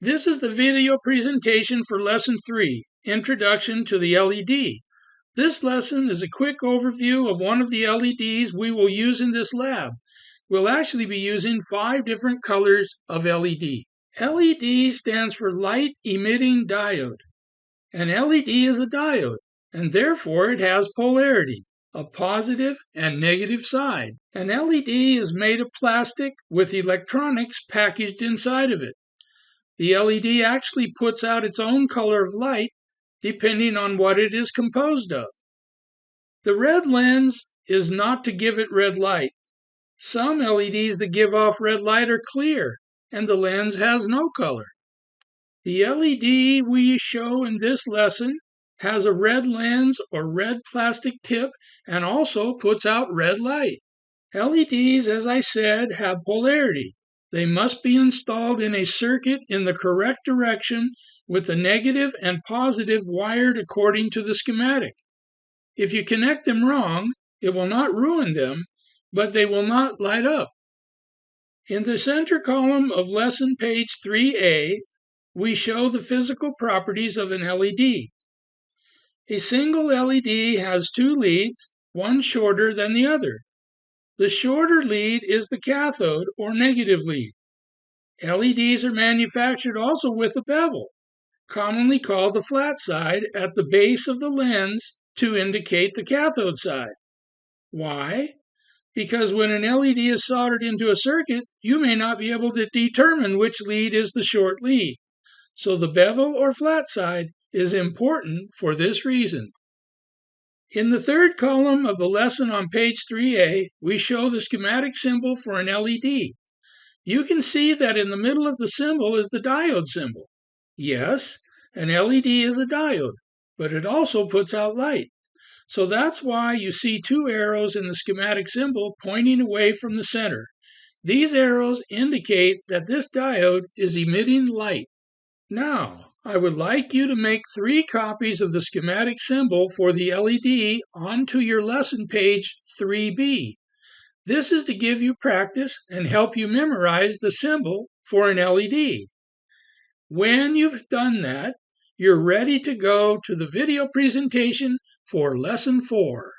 This is the video presentation for Lesson 3, Introduction to the LED. This lesson is a quick overview of one of the LEDs we will use in this lab. We'll actually be using 5 different colors of LED. LED stands for Light Emitting Diode. An LED is a diode, and therefore it has polarity, a positive and negative side. An LED is made of plastic with electronics packaged inside of it. The LED actually puts out its own color of light depending on what it is composed of. The red lens is not to give it red light. Some LEDs that give off red light are clear, and the lens has no color. The LED we show in this lesson has a red lens or red plastic tip and also puts out red light. LEDs, as I said, have polarity. They must be installed in a circuit in the correct direction with the negative and positive wired according to the schematic. If you connect them wrong, it will not ruin them, but they will not light up. In the center column of lesson page 3A, we show the physical properties of an LED. A single LED has 2 leads, one shorter than the other. The shorter lead is the cathode or negative lead. LEDs are manufactured also with a bevel, commonly called the flat side, at the base of the lens to indicate the cathode side. Why? Because when an LED is soldered into a circuit, you may not be able to determine which lead is the short lead. So the bevel or flat side is important for this reason. In the third column of the lesson on page 3A, we show the schematic symbol for an LED. You can see that in the middle of the symbol is the diode symbol. Yes, an LED is a diode, but it also puts out light. So that's why you see 2 arrows in the schematic symbol pointing away from the center. These arrows indicate that this diode is emitting light. Now, I would like you to make 3 copies of the schematic symbol for the LED onto your lesson page 3B. This is to give you practice and help you memorize the symbol for an LED. When you've done that, you're ready to go to the video presentation for lesson 4.